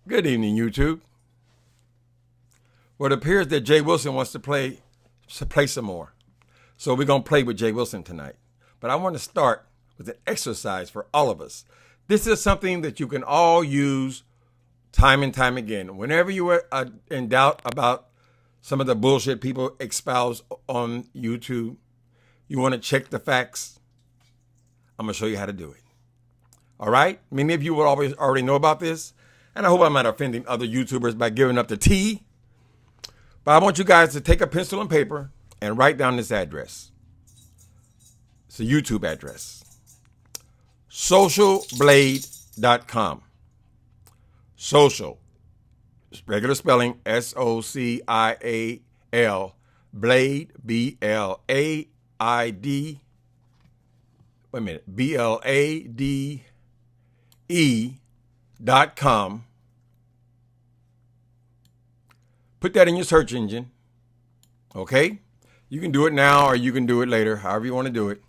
Good evening, YouTube. Well, it appears that Jay Wilson wants to play some more. So we're going to play with Jay Wilson tonight. But I want to start with an exercise for all of us. This is something that you can all use time and time again. Whenever you are in doubt about some of the bullshit people espouse on YouTube, you want to check the facts, I'm going to show you how to do it. All right? Many of you will already know about this. And I hope I'm not offending other YouTubers by giving up the tea. But I want you guys to take a pencil and paper and write down this address. It's a YouTube address. Socialblade.com. Social. Regular spelling, S-O-C-I-A-L. Blade, B-L-A-I-D. Wait a minute. B-L-A-D-E.com. Put that in your search engine. Okay? You can do it now or you can do it later, however you want to do it.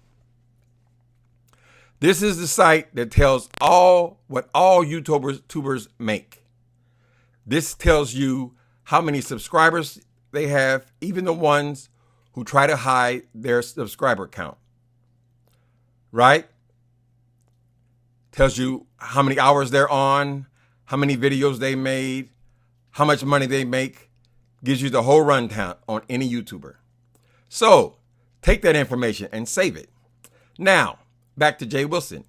This is the site that tells what all YouTubers make. This tells you how many subscribers they have, even the ones who try to hide their subscriber count. Right? Tells you how many hours they're on, how many videos they made, how much money they make. Gives you the whole rundown on any YouTuber. So take that information and save it. Now, back to Jay Wilson.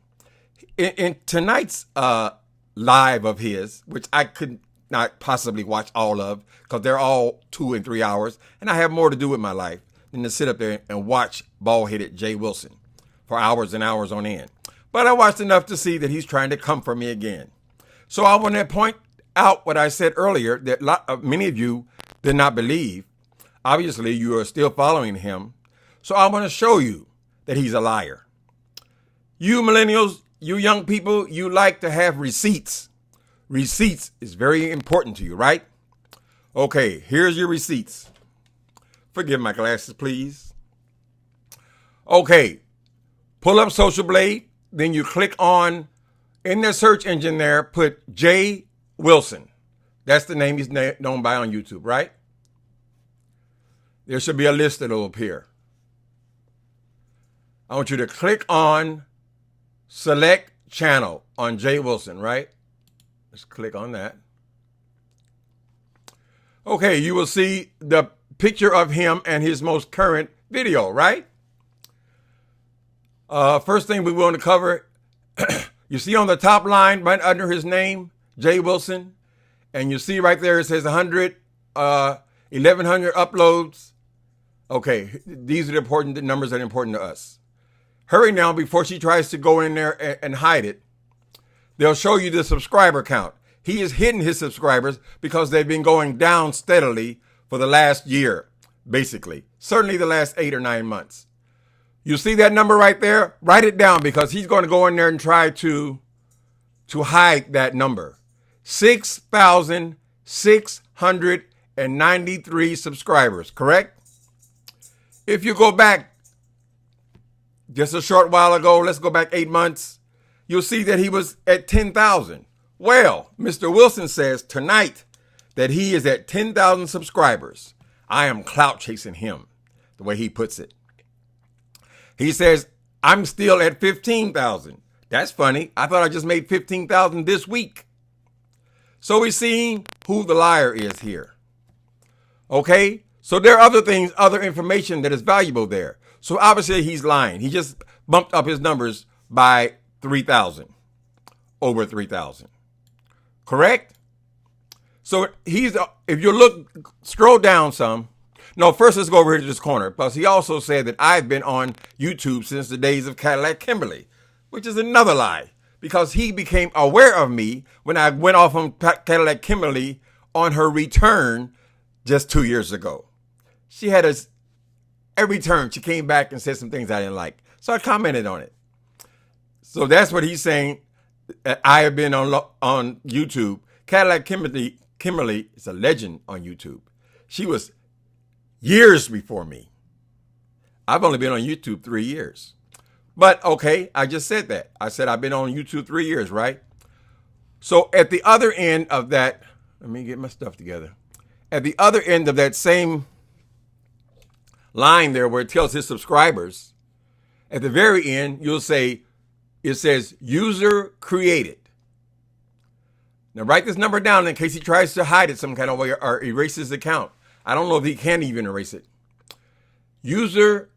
In tonight's live of his, which I could not possibly watch all of because they're all 2 and 3 hours, and I have more to do with my life than to sit up there and watch bald-headed Jay Wilson for hours and hours on end. But I watched enough to see that he's trying to come for me again. So I want to point out what I said earlier that many of you did not believe. Obviously, you are still following him. So I want to show you that he's a liar. You millennials, you young people, you like to have receipts. Receipts is very important to you, right? Okay, here's your receipts. Forgive my glasses, please. Okay, pull up Socialblade. Then you click on, in their search engine there, put Jay Wilson. That's the name he's known by on YouTube, right? There should be a list that'll appear. I want you to click on select channel on Jay Wilson, right? Let's click on that. Okay, you will see the picture of him and his most current video, right? First thing we want to cover, you see on the top line right under his name, Jay Wilson. And you see right there, it says 1,100 uploads. Okay, these are the important numbers that are important to us. Hurry now before she tries to go in there and hide it. They'll show you the subscriber count. He has hidden his subscribers because they've been going down steadily for the last year, basically. Certainly the last 8 or 9 months. You see that number right there? Write it down because he's going to go in there and try to hide that number. 6,693 subscribers, correct? If you go back just a short while ago, let's go back 8 months, you'll see that he was at 10,000. Well, Mr. Wilson says tonight that he is at 10,000 subscribers. I am clout chasing him, the way he puts it. He says, I'm still at 15,000. That's funny. I thought I just made 15,000 this week. So we're seeing who the liar is here. Okay? So there are other information that is valuable there. So obviously he's lying. He just bumped up his numbers by 3,000. Over 3,000. Correct? So if you scroll down some. No, first let's go over here to this corner. Plus he also said that I've been on YouTube since the days of Cadillac Kimberly, which is another lie. Because he became aware of me when I went off on Cadillac Kimberly on her return just 2 years ago. She had every turn, she came back and said some things I didn't like. So I commented on it. So that's what he's saying. I have been on YouTube. Cadillac Kimberly is a legend on YouTube. She was years before me. I've only been on YouTube 3 years. But okay, I just said that. I said I've been on YouTube 3 years, right? So at the other end of that, let me get my stuff together. At the other end of that same line there where it tells his subscribers, at the very end, you'll say, it says user created. Now write this number down in case he tries to hide it some kind of way or erase his account. I don't know if he can even erase it. User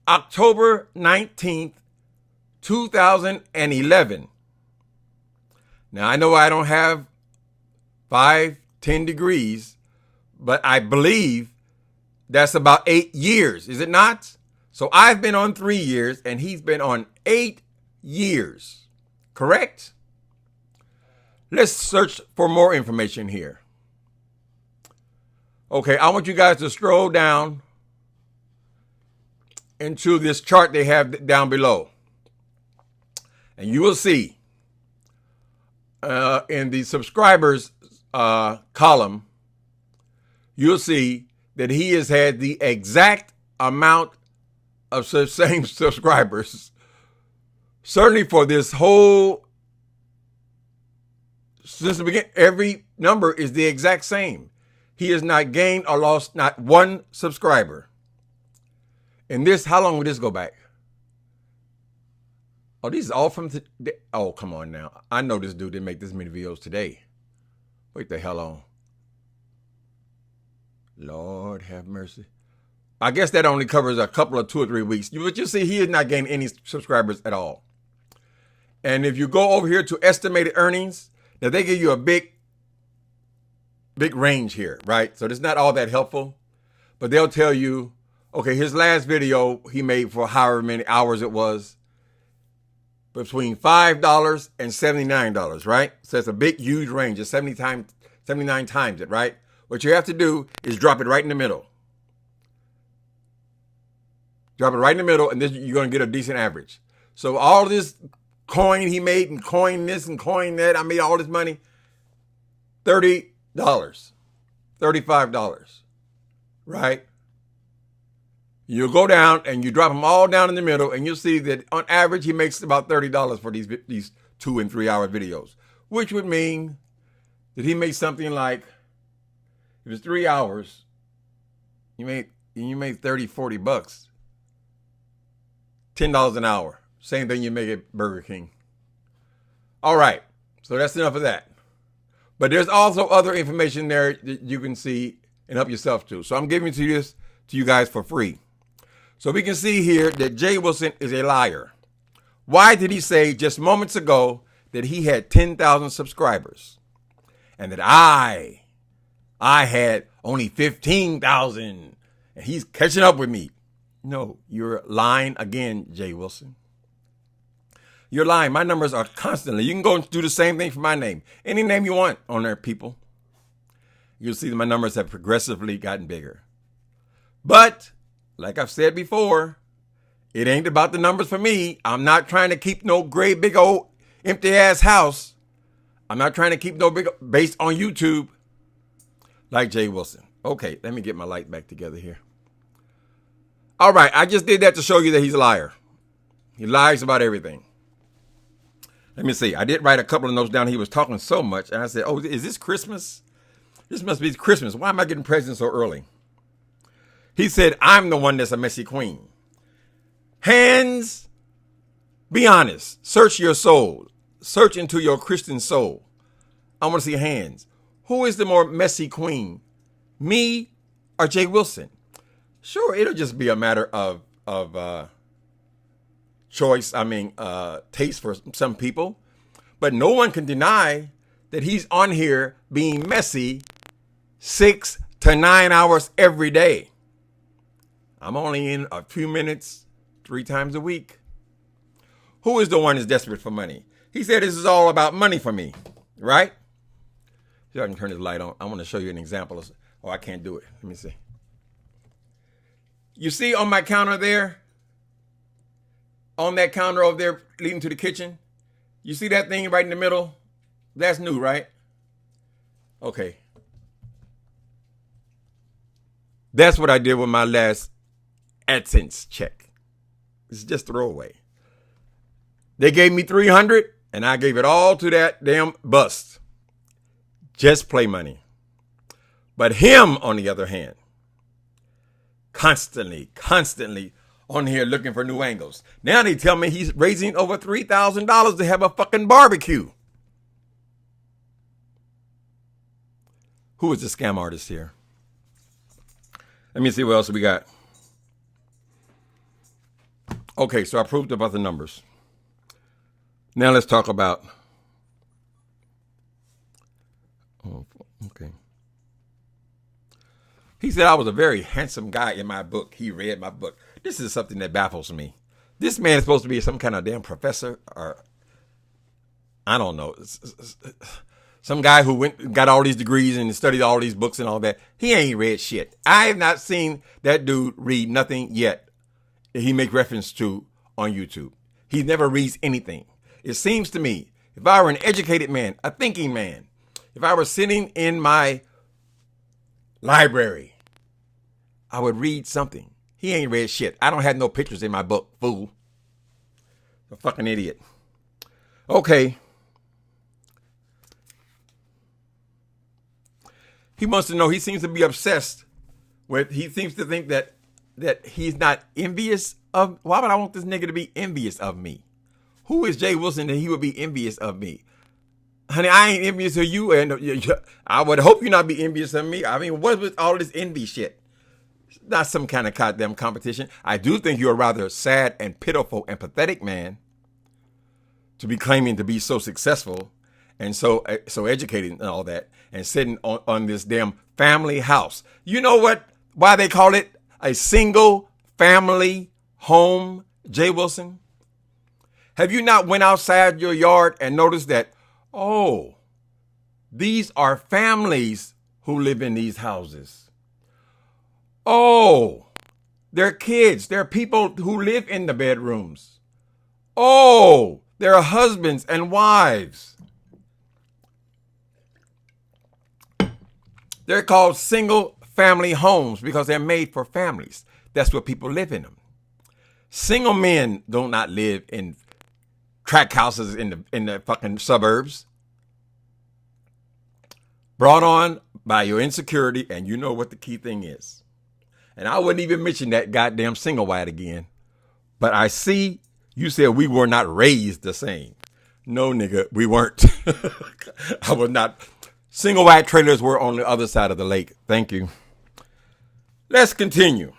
October 19th, 2011. Now I know I don't have 10 degrees, but I believe that's about 8 years, is it not? So I've been on 3 years and he's been on 8 years, correct? Let's search for more information here. Okay, I want you guys to scroll down into this chart they have down below. And you will see in the subscribers column, you'll see that he has had the exact amount of same subscribers, certainly for this whole, since the beginning, every number is the exact same. He has not gained or lost not one subscriber. And this, how long would this go back? Oh, these are all from today. Oh, come on now. I know this dude didn't make this many videos today. Wait the hell on. Lord have mercy. I guess that only covers a couple of 2 or 3 weeks. But you see, he has not gained any subscribers at all. And if you go over here to estimated earnings, now they give you a big range here, right? So it's not all that helpful. But they'll tell you, okay, his last video he made for however many hours it was, between $5 and $79, right? So it's a big, huge range. It's 79 times it, right? What you have to do is drop it right in the middle. Drop it right in the middle, and then you're going to get a decent average. So all this coin he made and coin this and coin that, I made all this money, $30, $35, right? You'll go down and you drop them all down in the middle, and you'll see that on average he makes about $30 for these 2 and 3 hour videos, which would mean that he made something like, if it's 3 hours, you made 30, 40 bucks. $10 an hour. Same thing you make at Burger King. All right. So that's enough of that. But there's also other information there that you can see and help yourself to. So I'm giving this to you guys for free. So we can see here that Jay Wilson is a liar. Why did he say just moments ago that he had 10,000 subscribers and that I had only 15,000 and he's catching up with me? No, you're lying again, Jay Wilson. You're lying. My numbers are constantly. You can go and do the same thing for my name. Any name you want on there, people. You'll see that my numbers have progressively gotten bigger. But, like I've said before, it ain't about the numbers for me. I'm not trying to keep no great big old empty ass house. I'm not trying to keep no big based on YouTube like Jay Wilson. Okay, let me get my light back together here. All right, I just did that to show you that he's a liar. He lies about everything. Let me see. I did write a couple of notes down. He was talking so much, and I said, oh, is this Christmas? This must be Christmas. Why am I getting presents so early? He said, I'm the one that's a messy queen. Hands, be honest. Search your soul. Search into your Christian soul. I want to see hands. Who is the more messy queen? Me or Jay Wilson? Sure, it'll just be a matter of choice. Taste for some people. But no one can deny that he's on here being messy 6 to 9 hours every day. I'm only in a few minutes, 3 times a week. Who is the one that's desperate for money? He said this is all about money for me, right? See if I can turn this light on. I want to show you an example. Oh, I can't do it. Let me see. You see on my counter there? On that counter over there leading to the kitchen? You see that thing right in the middle? That's new, right? Okay. That's what I did with my last AdSense check. It's just throwaway. They gave me $300. And I gave it all to that damn bust. Just play money. But him, on the other hand, constantly on here looking for new angles. Now they tell me he's raising over $3,000 to have a fucking barbecue. Who is the scam artist here? Let me see what else we got. Okay, so I proved about the numbers. Now let's talk about. Oh, okay. He said I was a very handsome guy in my book. He read my book. This is something that baffles me. This man is supposed to be some kind of damn professor, or I don't know, some guy who got all these degrees and studied all these books and all that. He ain't read shit. I have not seen that dude read nothing yet he make reference to on YouTube. He never reads anything. It seems to me, if I were an educated man, a thinking man, if I were sitting in my library, I would read something. He ain't read shit. I don't have no pictures in my book, fool. A fucking idiot. Okay. He wants to know, he seems to be obsessed with, he seems to think that he's not envious of, why would I want this nigga to be envious of me? Who is Jay Wilson that he would be envious of me? Honey, I ain't envious of you, and I would hope you not be envious of me. I mean, what with all this envy shit? It's not some kind of goddamn competition. I do think you're a rather sad and pitiful and pathetic man to be claiming to be so successful and so educated and all that, and sitting on this damn family house. You know what? Why they call it a single family home, Jay Wilson? Have you not went outside your yard and noticed that, oh, these are families who live in these houses? Oh, they're kids. They're people who live in the bedrooms. Oh, there are husbands and wives. They're called single family homes because they're made for families. That's what people live in them. Single men do not live in tract houses in the fucking suburbs. Brought on by your insecurity, and you know what the key thing is. And I wouldn't even mention that goddamn single white again. But I see you said we were not raised the same. No, nigga, we weren't. I was not. Single white trailers were on the other side of the lake. Thank you. Let's continue.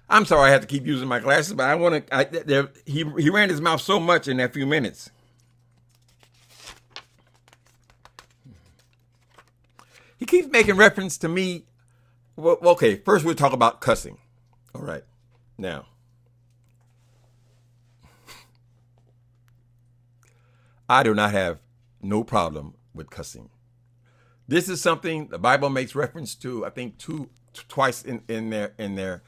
I'm sorry I have to keep using my glasses, but I want to. He ran his mouth so much in that few minutes. He keeps making reference to me. Well, okay, first we'll talk about cussing. All right. Now, I do not have no problem with cussing. This is something the Bible makes reference to, I think, twice in there.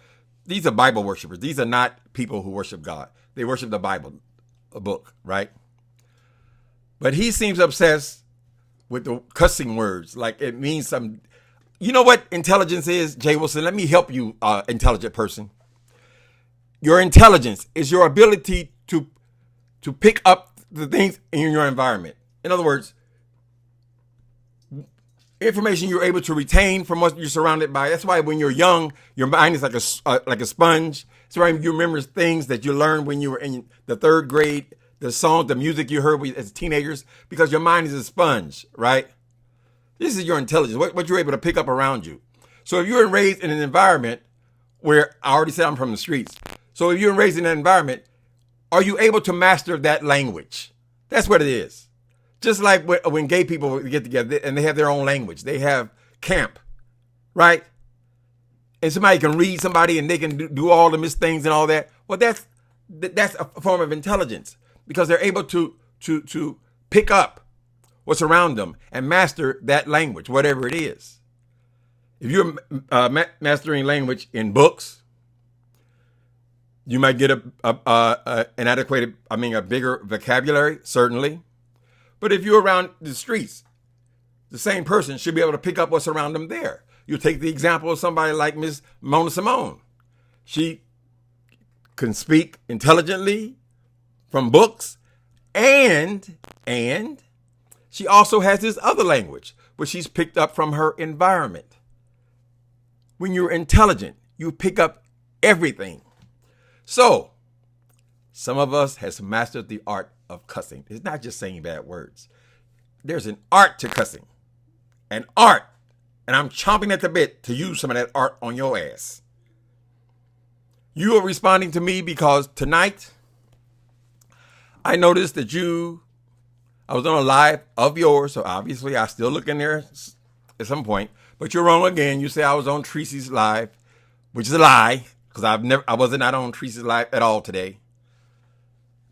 These are Bible worshipers. These are not people who worship God. They worship the Bible, a book, right? But he seems obsessed with the cussing words, like it means some. You know what intelligence is, Jay Wilson? Let me help you, intelligent person. Your intelligence is your ability to pick up the things in your environment. In other words, information you're able to retain from what you're surrounded by. That's why when you're young, your mind is like a sponge. That's why you remember things that you learned when you were in the third grade, the songs, the music you heard as teenagers, because your mind is a sponge, right? This is your intelligence, what you're able to pick up around you. So if you're raised in an environment where, I already said I'm from the streets. So if you're raised in that environment, are you able to master that language? That's what it is. Just like when gay people get together and they have their own language. They have camp, right? And somebody can read somebody and they can do all the mis things and all that. Well, that's a form of intelligence because they're able to pick up what's around them and master that language, whatever it is. If you're mastering language in books, you might get a bigger vocabulary, certainly. But if you're around the streets, the same person should be able to pick up what's around them there. You take the example of somebody like Miss Mona Simone. She can speak intelligently from books And she also has this other language, which she's picked up from her environment. When you're intelligent, you pick up everything. So, some of us has mastered the art of cussing. It's not just saying bad words. There's an art to cussing. An art. And I'm chomping at the bit to use some of that art on your ass. You are responding to me because tonight, I noticed that I was on a live of yours, so obviously I still look in there at some point. But you're wrong again. You say I was on Tracy's live, which is a lie, because I wasn't on Tracy's live at all today.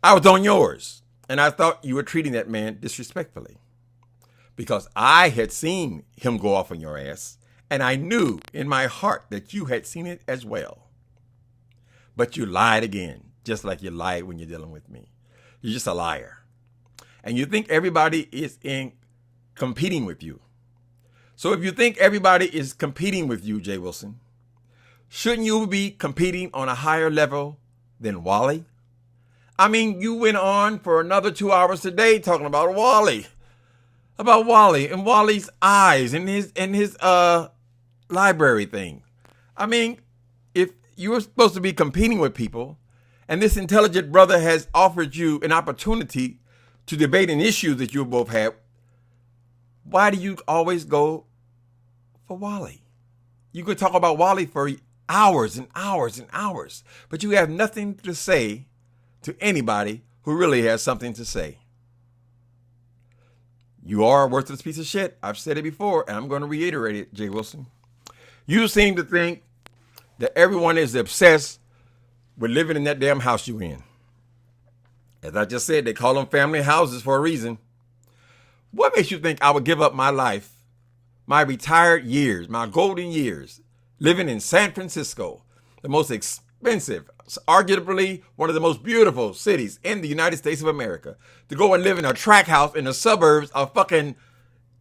I was on yours, and I thought you were treating that man disrespectfully, because I had seen him go off on your ass, and I knew in my heart that you had seen it as well. But you lied again, just like you lied when you're dealing with me. You're just a liar. And you think everybody is competing with you. So if you think everybody is competing with you, Jay Wilson, shouldn't you be competing on a higher level than Wally? I mean, you went on for another 2 hours today talking about Wally. About Wally and Wally's eyes and his library thing. I mean, if you were supposed to be competing with people, and this intelligent brother has offered you an opportunity to debate an issue that you both had, why do you always go for Wally? You could talk about Wally for hours and hours and hours, but you have nothing to say to anybody who really has something to say. You are a worthless piece of shit. I've said it before, and I'm going to reiterate it, Jay Wilson. You seem to think that everyone is obsessed with living in that damn house you in. As I just said, they call them family houses for a reason. What makes you think I would give up my life, my retired years, my golden years, living in San Francisco, the most expensive, arguably one of the most beautiful cities in the United States of America, to go and live in a tract house in the suburbs of fucking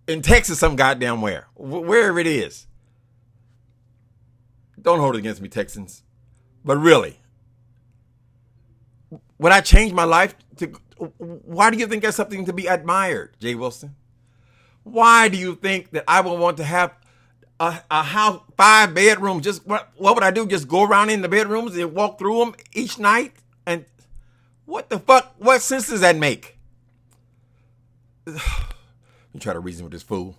in Texas, some goddamn wherever it is. Don't hold it against me, Texans. But really, when I changed my life, why do you think that's something to be admired, Jay Wilson? Why do you think that I would want to have a house, 5 bedrooms? Just what would I do? Just go around in the bedrooms and walk through them each night? And what the fuck? What sense does that make? You try to reason with this fool.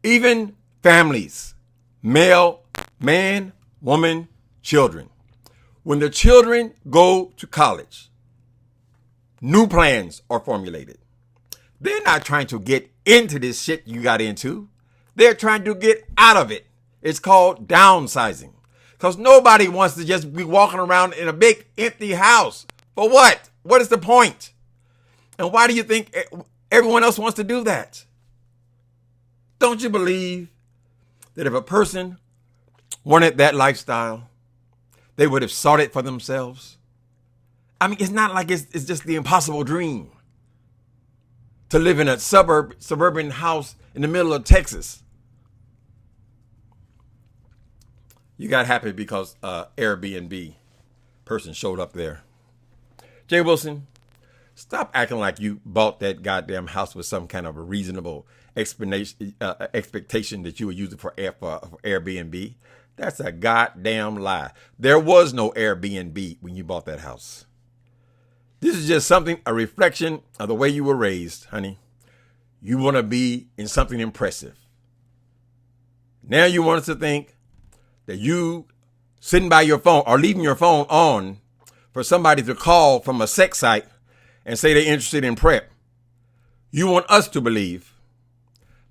Even families, man, woman, children. When the children go to college, new plans are formulated. They're not trying to get into this shit you got into. They're trying to get out of it. It's called downsizing. Because nobody wants to just be walking around in a big empty house. For what? What is the point? And why do you think everyone else wants to do that? Don't you believe that if a person wanted that lifestyle, they would have sought it for themselves? I mean, it's not like it's just the impossible dream to live in a suburban house in the middle of Texas. You got happy because Airbnb person showed up there. Jay Wilson, stop acting like you bought that goddamn house with some kind of a reasonable expectation that you would use it for Airbnb. That's a goddamn lie. There was no Airbnb when you bought that house. This is just a reflection of the way you were raised, honey. You want to be in something impressive. Now you want us to think that you sitting by your phone or leaving your phone on for somebody to call from a sex site and say they're interested in prep. You want us to believe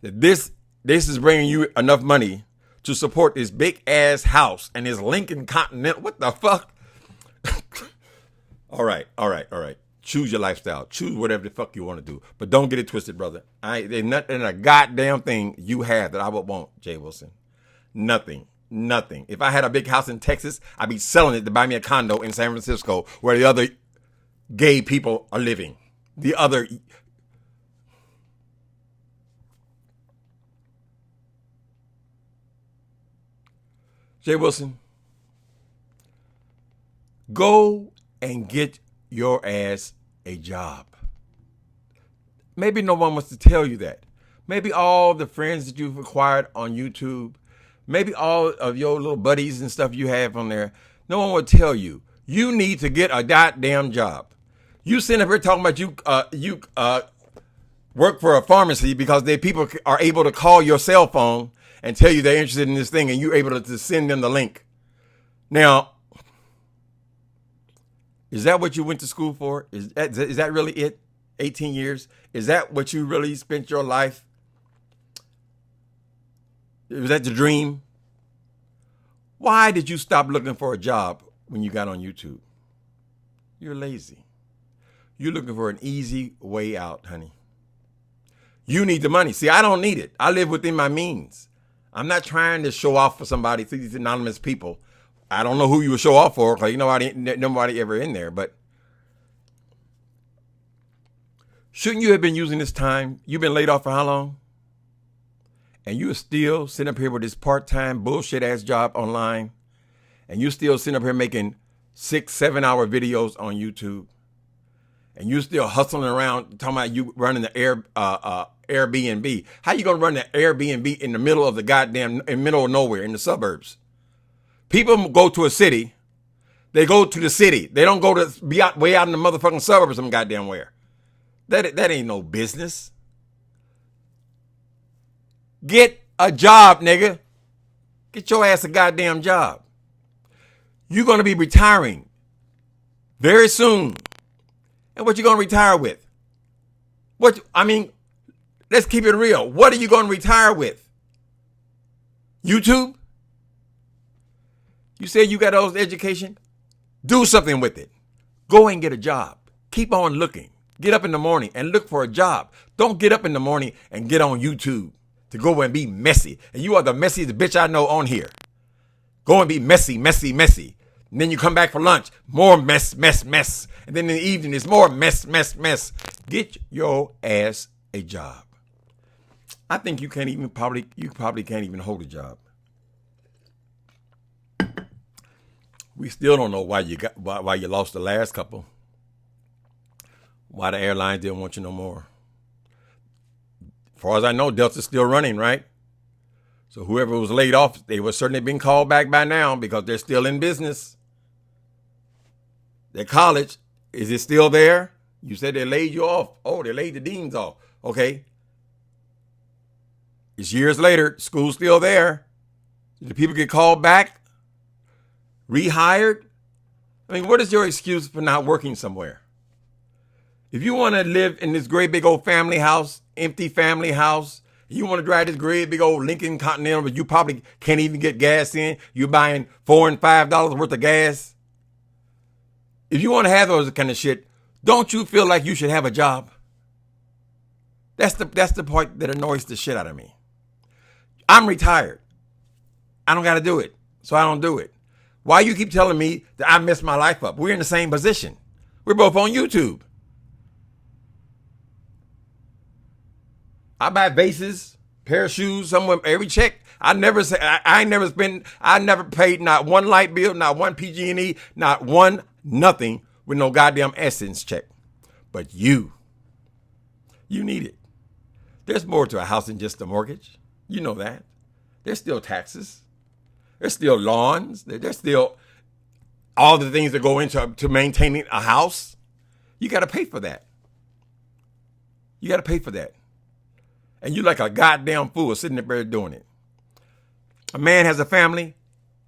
that this is bringing you enough money to support this big ass house and this Lincoln Continental. What the fuck? All right. Choose your lifestyle. Choose whatever the fuck you want to do. But don't get it twisted, brother. There's nothing, a goddamn thing you have that I would want, Jay Wilson. Nothing. If I had a big house in Texas, I'd be selling it to buy me a condo in San Francisco where the other gay people are living. The other... Jay Wilson, go and get your ass a job. Maybe no one wants to tell you that. Maybe all the friends that you've acquired on YouTube, maybe all of your little buddies and stuff you have on there, no one will tell you. You need to get a goddamn job. You sitting up here talking about you work for a pharmacy because people are able to call your cell phone and tell you they're interested in this thing, and you're able to send them the link. Now, is that what you went to school for? Is that really it? 18 years? Is that what you really spent your life? Was that the dream? Why did you stop looking for a job when you got on YouTube? You're lazy. You're looking for an easy way out, honey. You need the money. See, I don't need it. I live within my means. I'm not trying to show off for somebody, for these anonymous people. I don't know who you would show off for, because nobody ever in there. But shouldn't you have been using this time? You've been laid off for how long? And you are still sitting up here with this part-time bullshit ass job online, and you still sitting up here making 6-7 hour videos on YouTube, and you still hustling around talking about you running the Airbnb. How you gonna run the Airbnb in the middle of the middle of nowhere in the suburbs? People go to a city. They go to the city. They don't go to be out way out in the motherfucking suburbs some goddamn where. That ain't no business. Get a job, nigga. Get your ass a goddamn job. You're going to be retiring very soon. And what you going to retire with? Let's keep it real. What are you going to retire with? YouTube? You say you got all this education? Do something with it. Go and get a job. Keep on looking. Get up in the morning and look for a job. Don't get up in the morning and get on YouTube to go and be messy. And you are the messiest bitch I know on here. Go and be messy, messy, messy. And then you come back for lunch. More mess, mess, mess. And then in the evening, it's more mess, mess, mess. Get your ass a job. I think you probably can't even hold a job. We still don't know why you lost the last couple. Why the airlines didn't want you no more. As far as I know, Delta's still running, right? So whoever was laid off, they were certainly being called back by now because they're still in business. Their college, is it still there? You said they laid you off. Oh, they laid the deans off. Okay. It's years later. School's still there. Did the people get called back? Rehired? I mean, what is your excuse for not working somewhere? If you want to live in this great big old family house, empty family house, you want to drive this great big old Lincoln Continental, but you probably can't even get gas in. You're buying $4 and $5 worth of gas. If you want to have those kind of shit, don't you feel like you should have a job? That's the part that annoys the shit out of me. I'm retired. I don't got to do it, so I don't do it. Why you keep telling me that I messed my life up? We're in the same position. We're both on YouTube. I buy vases, pair of shoes, somewhere every check. I never paid not one light bill, not one PG&E, not one nothing with no goddamn Essence check. But you need it. There's more to a house than just a mortgage. You know that. There's still taxes. There's still lawns. There's still all the things that go into maintaining a house. You got to pay for that. You got to pay for that. And you like a goddamn fool sitting up there doing it. A man has a family.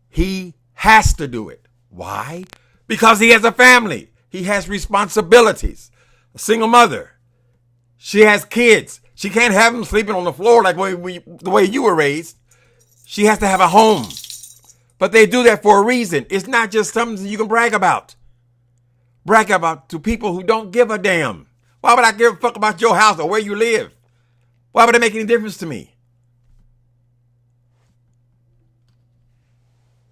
He has to do it. Why? Because he has a family. He has responsibilities. A single mother. She has kids. She can't have them sleeping on the floor like the way you were raised. She has to have a home. But they do that for a reason. It's not just something you can brag about. Brag about to people who don't give a damn. Why would I give a fuck about your house or where you live? Why would it make any difference to me?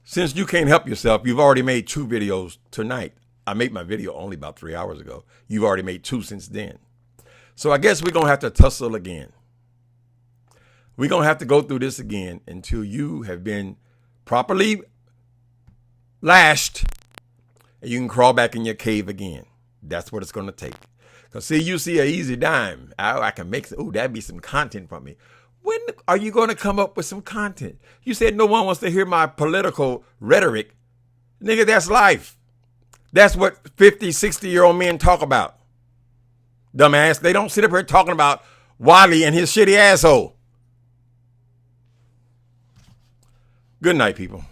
Since you can't help yourself, you've already made 2 videos tonight. I made my video only about 3 hours ago. You've already made 2 since then. So I guess we're going to have to tussle again. We're going to have to go through this again until you have been properly lashed and you can crawl back in your cave again. That's what it's going to take. Because see, you see an easy dime. I can make, that'd be some content for me. When are you going to come up with some content? You said no one wants to hear my political rhetoric. Nigga, that's life. That's what 50, 60-year-old men talk about. Dumbass. They don't sit up here talking about Wiley and his shitty asshole. Good night, people.